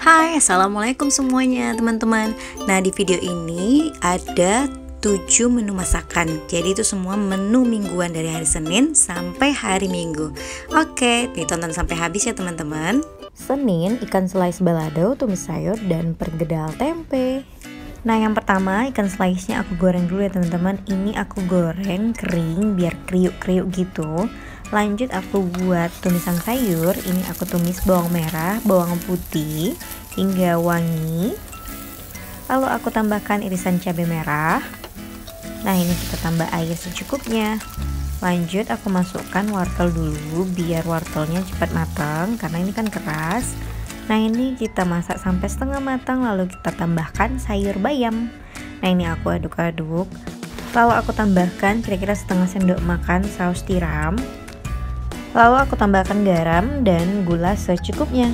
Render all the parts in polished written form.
Hai, assalamualaikum semuanya teman-teman. Nah, di video ini ada 7 menu masakan. Jadi itu semua menu mingguan dari hari Senin sampai hari Minggu. Oke, ditonton sampai habis ya teman-teman. Senin, ikan slice balado, tumis sayur, dan perkedel tempe. Nah, yang pertama ikan slice-nya aku goreng dulu ya teman-teman. Ini aku goreng kering biar kriuk-kriuk gitu. Lanjut aku buat tumisan sayur. Ini aku tumis bawang merah, bawang putih hingga wangi. Lalu aku tambahkan irisan cabai merah. Nah, ini kita tambah air secukupnya. Lanjut aku masukkan wortel dulu biar wortelnya cepat matang karena ini kan keras. Nah, ini kita masak sampai setengah matang, lalu kita tambahkan sayur bayam. Nah, ini aku aduk-aduk. Lalu aku tambahkan kira-kira setengah sendok makan saus tiram. Lalu aku tambahkan garam dan gula secukupnya.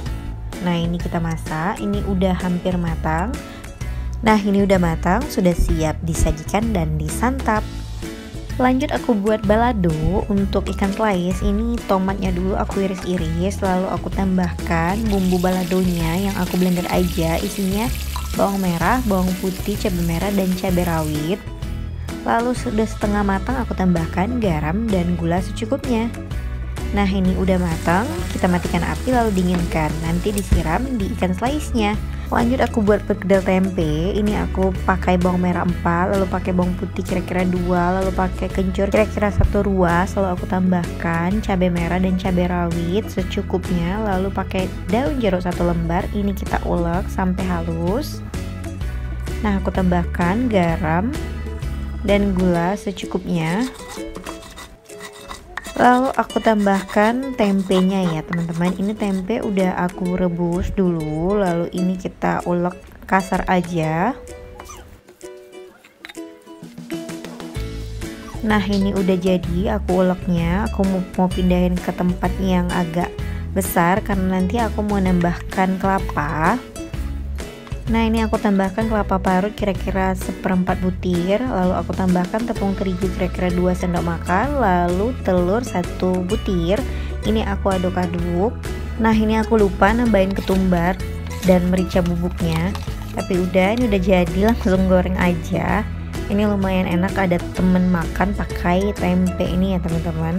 Nah, ini kita masak, ini udah hampir matang. Nah, ini udah matang, sudah siap disajikan dan disantap. Lanjut aku buat balado. Untuk ikan slice ini tomatnya dulu aku iris-iris, lalu aku tambahkan bumbu baladonya yang aku blender aja. Isinya bawang merah, bawang putih, cabai merah, dan cabai rawit. Lalu sudah setengah matang aku tambahkan garam dan gula secukupnya. Nah, ini udah matang, kita matikan api lalu dinginkan. Nanti disiram di ikan slice-nya. Lanjut aku buat perkedel tempe. Ini aku pakai bawang merah 4, lalu pakai bawang putih kira-kira 2, lalu pakai kencur kira-kira 1 ruas. Lalu aku tambahkan cabai merah dan cabai rawit secukupnya. Lalu pakai daun jeruk 1 lembar. Ini kita ulek sampai halus. Nah, aku tambahkan garam dan gula secukupnya. Lalu aku tambahkan tempenya ya teman-teman. Ini tempe udah aku rebus dulu, lalu ini kita ulek kasar aja. Nah, ini udah jadi aku uleknya. Aku mau pindahin ke tempat yang agak besar karena nanti aku mau nambahkan kelapa. Nah, ini aku tambahkan kelapa parut kira-kira 1/4 butir. Lalu aku tambahkan tepung terigu kira-kira 2 sendok makan. Lalu telur 1 butir. Ini aku aduk-aduk. Nah, ini aku lupa nambahin ketumbar dan merica bubuknya. Tapi udah, ini udah jadi, langsung goreng aja. Ini lumayan enak, ada temen makan pakai tempe ini ya teman-teman.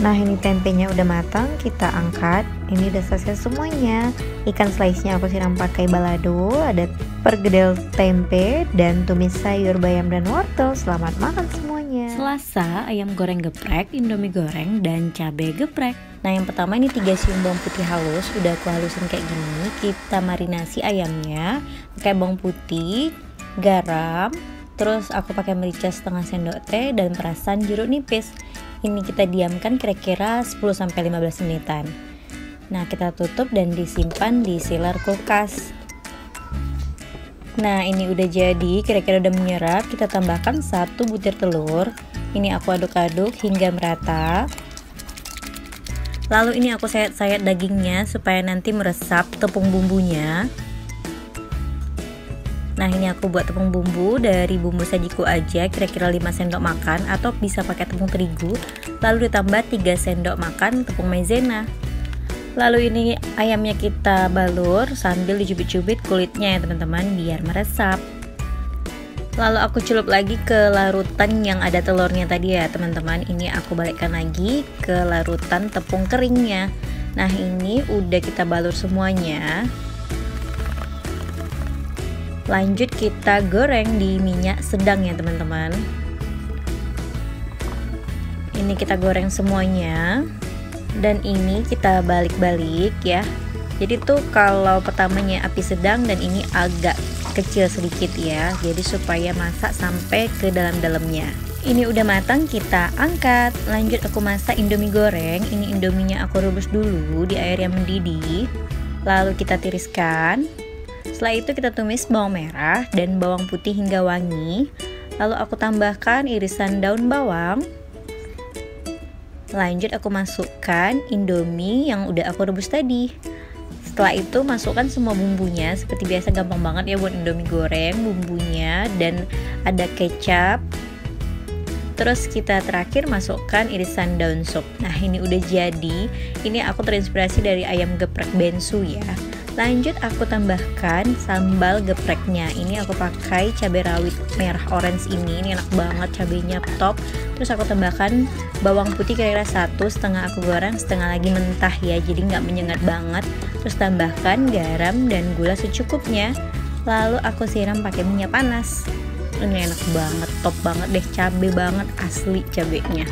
Nah, ini tempenya udah matang, kita angkat. Ini udah selesai semuanya. Ikan slice-nya aku siram pakai balado, ada perkedel tempe dan tumis sayur bayam dan wortel. Selamat makan semuanya. Selasa, ayam goreng geprek, indomie goreng, dan cabai geprek. Nah, yang pertama ini 3 siung bawang putih halus, udah aku halusin kayak gini. Kita marinasi ayamnya pakai bawang putih, garam, terus aku pakai merica setengah sendok teh dan perasan jeruk nipis. Ini kita diamkan kira-kira 10-15 menitan. Nah, kita tutup dan disimpan di chiller kulkas. Nah, ini udah jadi, kira-kira udah menyerap. Kita tambahkan 1 butir telur. Ini aku aduk-aduk hingga merata. Lalu ini aku sayat-sayat dagingnya supaya nanti meresap tepung bumbunya. Nah, ini aku buat tepung bumbu dari bumbu sajiku aja, kira-kira 5 sendok makan atau bisa pakai tepung terigu. Lalu ditambah 3 sendok makan tepung maizena. Lalu ini ayamnya kita balur sambil dicubit-cubit kulitnya ya teman-teman biar meresap. Lalu aku celup lagi ke larutan yang ada telurnya tadi ya teman-teman. Ini aku balikkan lagi ke larutan tepung keringnya. Nah, ini udah kita balur semuanya. Lanjut kita goreng di minyak sedang ya teman-teman. Ini kita goreng semuanya. Dan ini kita balik-balik ya. Jadi tuh kalau pertamanya api sedang dan ini agak kecil sedikit ya. Jadi supaya masak sampai ke dalam-dalamnya. Ini udah matang, kita angkat. Lanjut aku masak indomie goreng. Ini indominya aku rebus dulu di air yang mendidih. Lalu kita tiriskan. Setelah itu kita tumis bawang merah dan bawang putih hingga wangi. Lalu aku tambahkan irisan daun bawang. Lanjut aku masukkan indomie yang udah aku rebus tadi. Setelah itu masukkan semua bumbunya. Seperti biasa gampang banget ya buat indomie goreng. Bumbunya dan ada kecap. Terus kita terakhir masukkan irisan daun sup. Nah, ini udah jadi. Ini aku terinspirasi dari ayam geprek bensu ya. Lanjut aku tambahkan sambal gepreknya. Ini aku pakai cabai rawit merah orange ini enak banget, cabainya top. Terus aku tambahkan bawang putih kira-kira 1, setengah aku goreng, setengah lagi mentah ya, jadi nggak menyengat banget. Terus tambahkan garam dan gula secukupnya. Lalu aku siram pakai minyak panas. Ini enak banget, top banget deh, cabai banget, asli cabenya.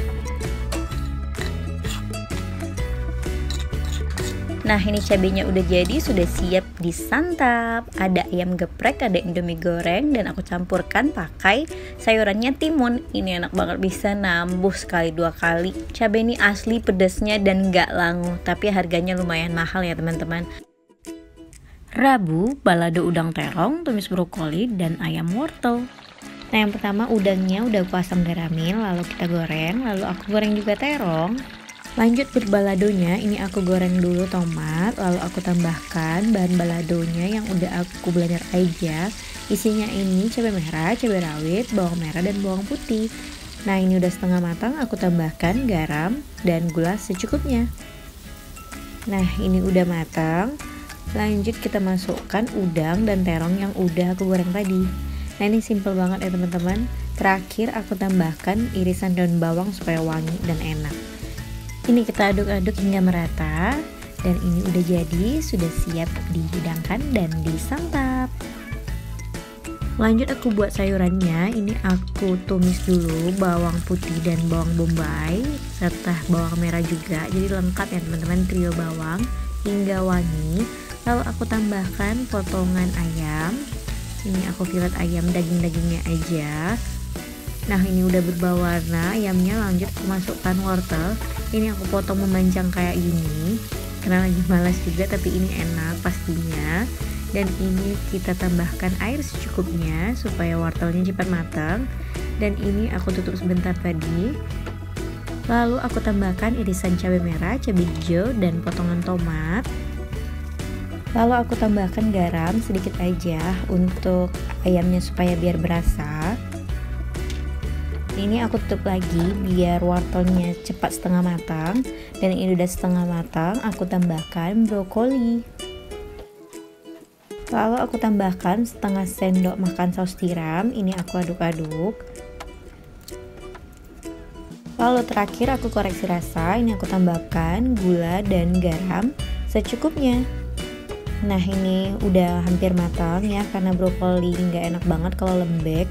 Nah ini cabenya udah jadi, sudah siap disantap. Ada ayam geprek, ada indomie goreng, dan aku campurkan pakai sayurannya timun. Ini enak banget, bisa nambah sekali 2 kali. Cabai ini asli pedasnya dan gak langu, tapi harganya lumayan mahal ya teman-teman. Rabu, balado udang terong, tumis brokoli, dan ayam wortel. Nah yang pertama udangnya udah aku asam garamin, lalu kita goreng, lalu aku goreng juga terong. Lanjut berbaladonya, ini aku goreng dulu tomat, lalu aku tambahkan bahan baladonya yang udah aku blender aja. Isinya ini cabai merah, cabai rawit, bawang merah, dan bawang putih. Nah ini udah setengah matang, aku tambahkan garam dan gula secukupnya. Nah ini udah matang. Lanjut kita masukkan udang dan terong yang udah aku goreng tadi. Nah ini simple banget ya teman-teman. Terakhir aku tambahkan irisan daun bawang supaya wangi dan enak. Ini kita aduk-aduk hingga merata. Dan ini udah jadi, sudah siap dihidangkan dan disantap. Lanjut aku buat sayurannya. Ini aku tumis dulu bawang putih dan bawang bombay serta bawang merah juga. Jadi lengkap ya teman-teman, trio bawang hingga wangi. Lalu aku tambahkan potongan ayam. Ini aku filet ayam daging-dagingnya aja. Nah ini udah berubah warna ayamnya. Lanjut aku masukkan wortel. Ini aku potong memanjang kayak gini karena lagi malas juga, tapi ini enak pastinya. Dan ini kita tambahkan air secukupnya supaya wortelnya cepat matang. Dan ini aku tutup sebentar tadi. Lalu aku tambahkan irisan cabai merah, cabai hijau, dan potongan tomat. Lalu aku tambahkan garam sedikit aja untuk ayamnya supaya biar berasa. Ini aku tutup lagi biar wortelnya cepat setengah matang. Dan ini udah setengah matang, aku tambahkan brokoli. Lalu aku tambahkan setengah sendok makan saus tiram. Ini aku aduk-aduk. Lalu terakhir aku koreksi rasa. Ini aku tambahkan gula dan garam secukupnya. Nah ini udah hampir matang ya, karena brokoli nggak enak banget kalau lembek.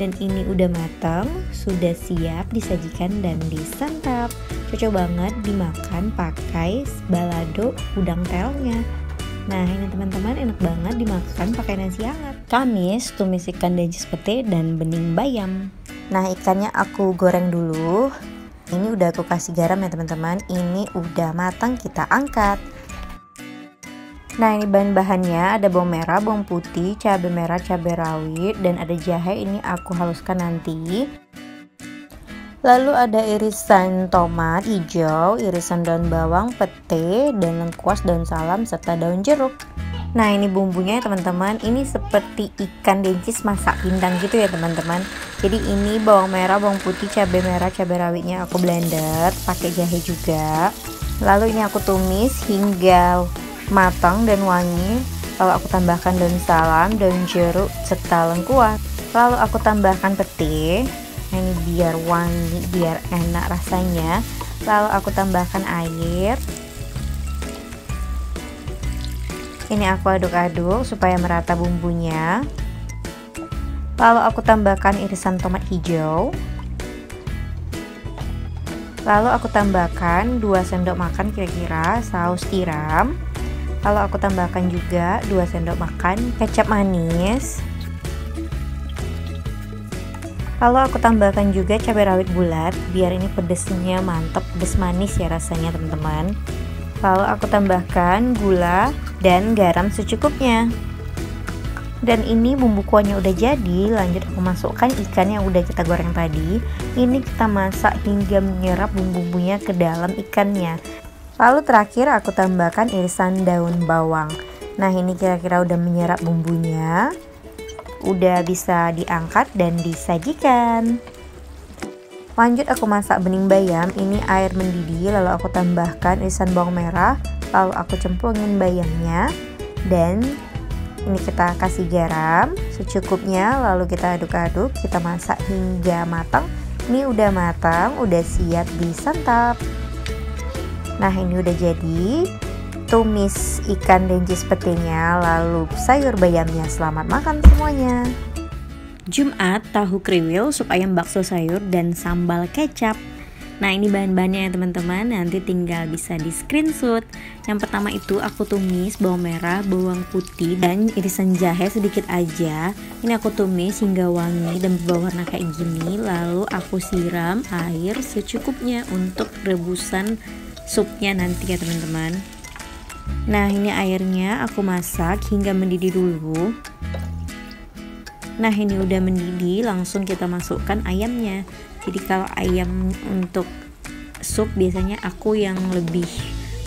Dan ini udah matang, sudah siap disajikan dan disantap. Cocok banget dimakan pakai balado udang terongnya. Nah ini teman-teman, enak banget dimakan pakai nasi hangat. Kamis, tumis ikan dencis pete dan bening bayam. Nah ikannya aku goreng dulu. Ini udah aku kasih garam ya teman-teman. Ini udah matang, kita angkat. Nah ini bahan-bahannya, ada bawang merah, bawang putih, cabai merah, cabai rawit, dan ada jahe. Ini aku haluskan nanti. Lalu ada irisan tomat hijau, irisan daun bawang, pete, dan lengkuas, daun salam, serta daun jeruk. Nah ini bumbunya teman-teman, ini seperti ikan dencis masak pindang gitu ya teman-teman. Jadi ini bawang merah, bawang putih, cabai merah, cabai rawitnya aku blender, pakai jahe juga. Lalu ini aku tumis hingga matang dan wangi. Lalu aku tambahkan daun salam, daun jeruk, serta lengkuas. Lalu aku tambahkan pete. Nah ini biar wangi, biar enak rasanya. Lalu aku tambahkan air. Ini aku aduk-aduk supaya merata bumbunya. Lalu aku tambahkan irisan tomat hijau. Lalu aku tambahkan 2 sendok makan kira-kira saus tiram. Lalu aku tambahkan juga 2 sendok makan kecap manis. Lalu aku tambahkan juga cabai rawit bulat biar ini pedesnya mantap, pedes manis ya rasanya teman-teman. Lalu aku tambahkan gula dan garam secukupnya. Dan ini bumbu kuahnya udah jadi. Lanjut aku masukkan ikan yang udah kita goreng tadi. Ini kita masak hingga menyerap bumbu-bumbunya ke dalam ikannya. Lalu terakhir aku tambahkan irisan daun bawang. Nah ini kira-kira udah menyerap bumbunya. Udah bisa diangkat dan disajikan. Lanjut aku masak bening bayam. Ini air mendidih, lalu aku tambahkan irisan bawang merah. Lalu aku cemplungin bayamnya. Dan ini kita kasih garam secukupnya, lalu kita aduk-aduk, kita masak hingga matang. Ini udah matang, udah siap disantap. Nah, ini udah jadi tumis ikan denjis petenya, lalu sayur bayamnya. Selamat makan semuanya. Jumat, tahu kriwil, sup ayam bakso sayur, dan sambal kecap. Nah, ini bahan-bahannya ya teman-teman, nanti tinggal bisa di screenshot. Yang pertama itu aku tumis bawang merah, bawang putih, dan irisan jahe sedikit aja. Ini aku tumis hingga wangi dan berwarna kayak gini. Lalu aku siram air secukupnya untuk rebusan supnya nanti ya teman-teman. Nah, ini airnya aku masak hingga mendidih dulu. Nah, ini udah mendidih, langsung kita masukkan ayamnya. Jadi kalau ayam untuk sup biasanya aku yang lebih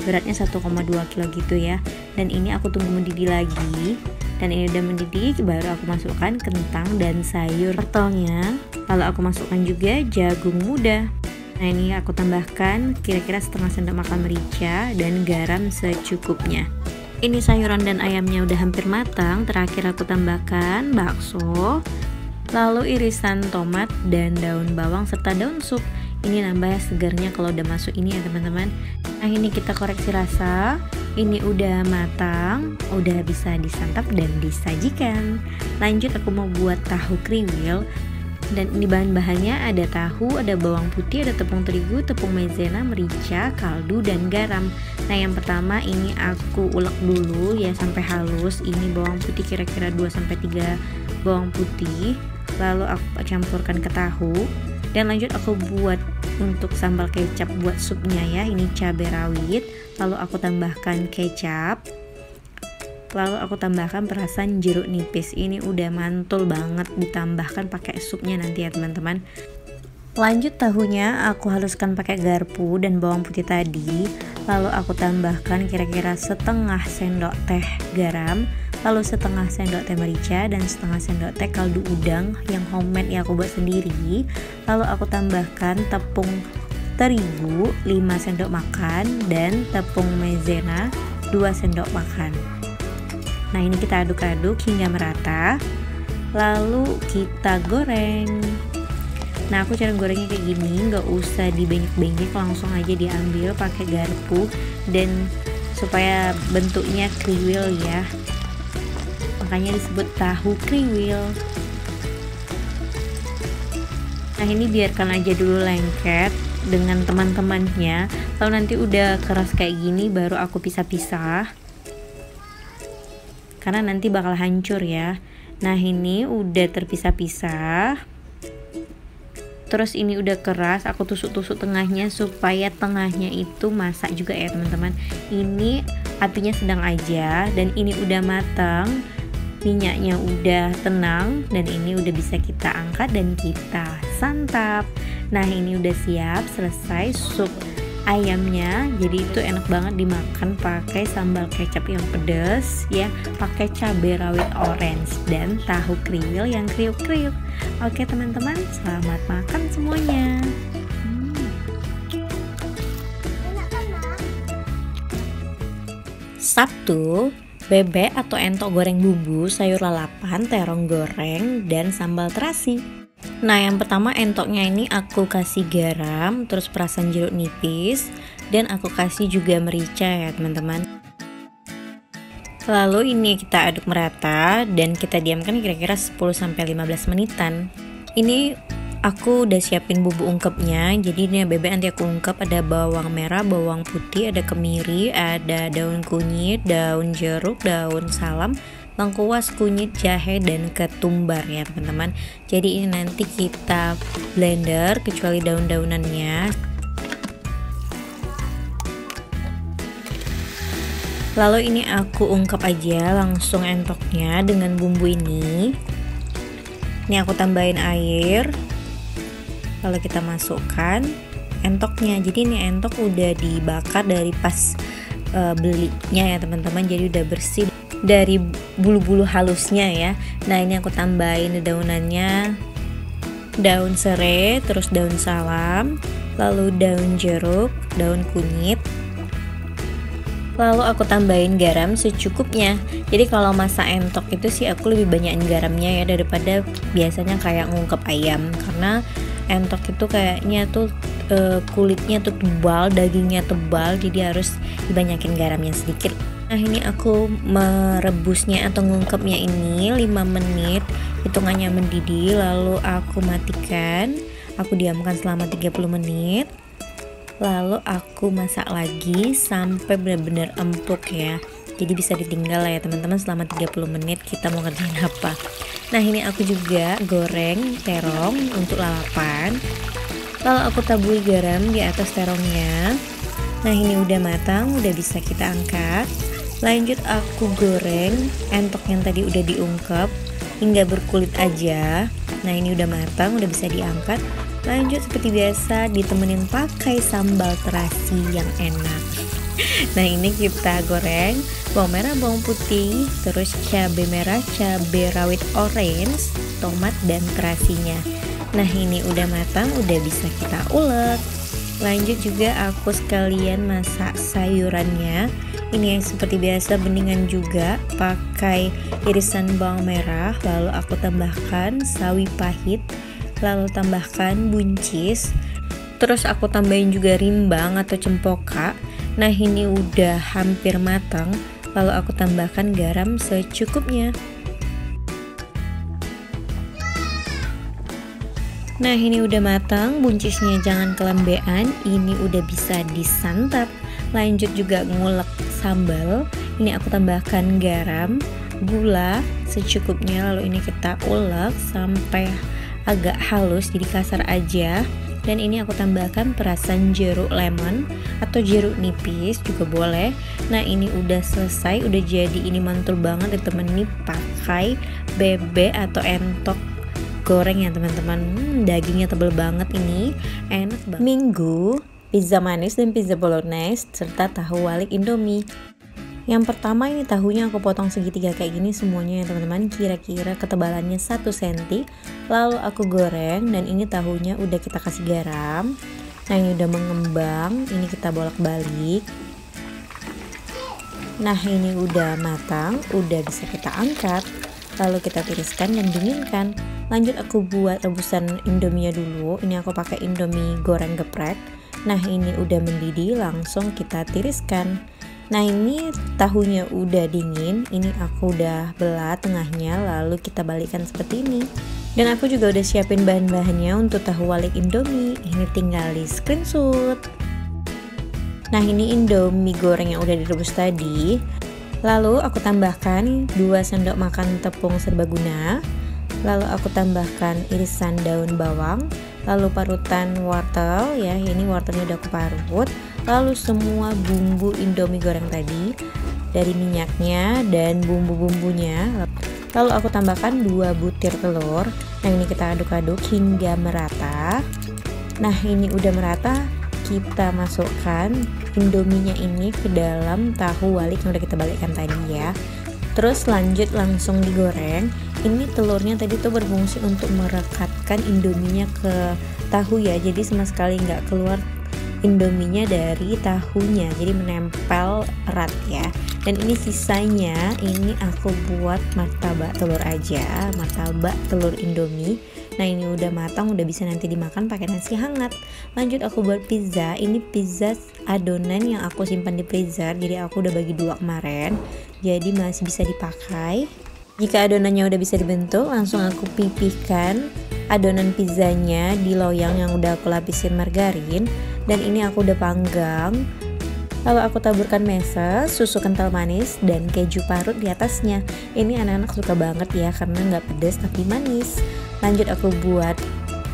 beratnya 1,2 kg gitu ya. Dan ini aku tunggu mendidih lagi. Dan ini udah mendidih, baru aku masukkan kentang dan sayur wortelnya. Lalu aku masukkan juga jagung muda. Nah, ini aku tambahkan kira-kira setengah sendok makan merica dan garam secukupnya. Ini sayuran dan ayamnya udah hampir matang. Terakhir aku tambahkan bakso, lalu irisan tomat dan daun bawang serta daun sup. Ini nambah segarnya kalau udah masuk ini ya teman-teman. Nah, ini kita koreksi rasa. Ini udah matang, udah bisa disantap dan disajikan. Lanjut aku mau buat tahu kriwil. Dan ini bahan-bahannya ada tahu, ada bawang putih, ada tepung terigu, tepung maizena, merica, kaldu, dan garam. Nah, yang pertama ini aku ulek dulu ya sampai halus. Ini bawang putih kira-kira 2-3 bawang putih. Lalu aku campurkan ke tahu. Dan lanjut aku buat untuk sambal kecap buat supnya ya. Ini cabai rawit. Lalu aku tambahkan kecap. Lalu aku tambahkan perasan jeruk nipis. Ini udah mantul banget ditambahkan pakai supnya nanti ya teman-teman. Lanjut tahunya aku haluskan pakai garpu dan bawang putih tadi. Lalu aku tambahkan kira-kira setengah sendok teh garam, lalu setengah sendok teh merica, dan setengah sendok teh kaldu udang yang homemade ya aku buat sendiri. Lalu aku tambahkan tepung terigu 5 sendok makan dan tepung maizena 2 sendok makan. Nah, ini kita aduk-aduk hingga merata. Lalu kita goreng. Nah, aku cara gorengnya kayak gini, nggak usah dibanyak-banyak, langsung aja diambil pakai garpu dan supaya bentuknya kriwil ya. Makanya disebut tahu kriwil. Nah, ini biarkan aja dulu lengket dengan teman-temannya. Lalu nanti udah keras kayak gini baru aku pisah-pisah. Karena nanti bakal hancur ya. Nah, ini udah terpisah-pisah. Terus ini udah keras, aku tusuk-tusuk tengahnya supaya tengahnya itu masak juga ya teman-teman. Ini apinya sedang aja dan ini udah matang. Minyaknya udah tenang dan ini udah bisa kita angkat dan kita santap. Nah, ini udah siap, selesai sup ayamnya. Jadi itu enak banget dimakan pakai sambal kecap yang pedas ya, pakai cabai rawit orange dan tahu kriwil yang kriuk-kriuk. Oke teman-teman, selamat makan semuanya. Sabtu, bebek atau entok goreng bumbu, sayur lalapan, terong goreng, dan sambal terasi. Nah, yang pertama entoknya ini aku kasih garam, terus perasan jeruk nipis, dan aku kasih juga merica ya teman-teman. Lalu ini kita aduk merata dan kita diamkan kira-kira 10-15 menitan. Ini aku udah siapin bumbu ungkepnya. Jadi ini bebek nanti aku ungkep, ada bawang merah, bawang putih, ada kemiri, ada daun kunyit, daun jeruk, daun salam, lengkuas, kunyit, jahe, dan ketumbar ya teman-teman. Jadi ini nanti kita blender kecuali daun-daunannya. Lalu ini aku ungkep aja langsung entoknya dengan bumbu ini. Ini aku tambahin air. Lalu kita masukkan entoknya. Jadi ini entok udah dibakar dari pas belinya ya teman-teman. Jadi udah bersih dari bulu-bulu halusnya ya. Nah, ini aku tambahin daunannya, daun serai, terus daun salam, lalu daun jeruk, daun kunyit. Lalu aku tambahin garam secukupnya. Jadi kalau masak entok itu sih aku lebih banyakin garamnya ya daripada biasanya kayak ngungkep ayam, karena entok itu kayaknya tuh kulitnya tuh tebal, dagingnya tebal, jadi harus dibanyakin garamnya sedikit. Nah ini aku merebusnya atau ngungkepnya ini 5 menit, hitungannya mendidih. Lalu aku matikan, aku diamkan selama 30 menit. Lalu aku masak lagi sampai benar-benar empuk ya. Jadi bisa ditinggal lah ya teman-teman selama 30 menit kita mau ngerjain apa. Nah ini aku juga goreng terong untuk lalapan. Lalu aku taburi garam di atas terongnya. Nah ini udah matang, udah bisa kita angkat. Lanjut aku goreng entok yang tadi udah diungkep hingga berkulit aja. Nah ini udah matang, udah bisa diangkat. Lanjut seperti biasa ditemenin pakai sambal terasi yang enak. Nah ini kita goreng bawang merah, bawang putih, terus cabai merah, cabai rawit orange, tomat dan terasinya. Nah ini udah matang, udah bisa kita ulek. Lanjut juga aku sekalian masak sayurannya. Ini yang seperti biasa beningan juga, pakai irisan bawang merah, lalu aku tambahkan sawi pahit, lalu tambahkan buncis, terus aku tambahin juga rimbang atau cempoka. Nah ini udah hampir matang, lalu aku tambahkan garam secukupnya. Nah ini udah matang, buncisnya jangan kelembean, ini udah bisa disantap. Lanjut juga ngulek sambal, ini aku tambahkan garam, gula secukupnya, lalu ini kita ulek sampai agak halus, jadi kasar aja. Dan ini aku tambahkan perasan jeruk lemon atau jeruk nipis juga boleh. Nah ini udah selesai, udah jadi. Ini mantul banget ditemani pakai bebek atau entok goreng ya teman-teman. Dagingnya tebel banget, ini enak banget. Minggu, pizza manis dan pizza bolognese serta tahu walik Indomie. Yang pertama ini tahunya aku potong segitiga kayak gini semuanya ya teman-teman, kira-kira ketebalannya 1 cm. Lalu aku goreng, dan ini tahunya udah kita kasih garam. Nah ini udah mengembang, ini kita bolak-balik. Nah ini udah matang, udah bisa kita angkat. Lalu kita tiriskan dan dinginkan. Lanjut aku buat rebusan indomie dulu. Ini aku pakai indomie goreng geprek. Nah ini udah mendidih, langsung kita tiriskan. Nah ini tahunya udah dingin, ini aku udah belah tengahnya, lalu kita balikkan seperti ini. Dan aku juga udah siapin bahan-bahannya untuk tahu walik Indomie, ini tinggal di screenshot. Nah ini Indomie goreng yang udah direbus tadi. Lalu aku tambahkan 2 sendok makan tepung serbaguna. Lalu aku tambahkan irisan daun bawang, lalu parutan wortel ya, ini wortelnya udah aku parut. Lalu semua bumbu Indomie goreng tadi, dari minyaknya dan bumbu-bumbunya. Lalu aku tambahkan 2 butir telur. Nah ini kita aduk-aduk hingga merata. Nah ini udah merata, kita masukkan Indominya ini ke dalam tahu walik yang udah kita balikkan tadi ya. Terus lanjut langsung digoreng. Ini telurnya tadi tuh berfungsi untuk merekatkan Indominya ke tahu ya, jadi sama sekali nggak keluar Indominya dari tahunya, jadi menempel erat ya. Dan ini sisanya ini aku buat martabak telur aja, martabak telur Indomie. Nah ini udah matang, udah bisa nanti dimakan pakai nasi hangat. Lanjut aku buat pizza. Ini pizza adonan yang aku simpan di freezer, jadi aku udah bagi 2 kemarin, jadi masih bisa dipakai. Jika adonannya udah bisa dibentuk, langsung aku pipihkan adonan pizzanya di loyang yang udah aku lapisin margarin. Dan ini aku udah panggang. Lalu aku taburkan meses, susu kental manis, dan keju parut di atasnya. Ini anak-anak suka banget ya, karena nggak pedas tapi manis. Lanjut aku buat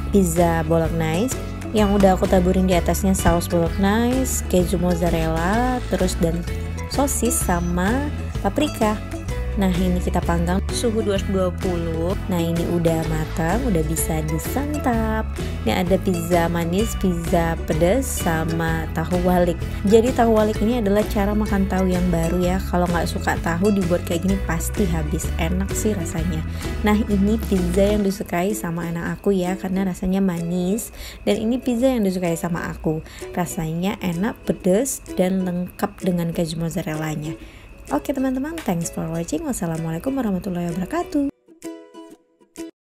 pizza bolognese yang udah aku taburin di atasnya saus bolognese, keju mozzarella, terus dan sosis sama paprika. Nah ini kita panggang suhu 220. Nah ini udah matang, udah bisa disantap. Ini ada pizza manis, pizza pedas, sama tahu walik. Jadi tahu walik ini adalah cara makan tahu yang baru ya. Kalau nggak suka tahu dibuat kayak gini pasti habis, enak sih rasanya. Nah ini pizza yang disukai sama anak aku ya, karena rasanya manis. Dan ini pizza yang disukai sama aku, rasanya enak, pedas, dan lengkap dengan keju mozzarellanya. Oke teman-teman, thanks for watching. Wassalamualaikum warahmatullahi wabarakatuh.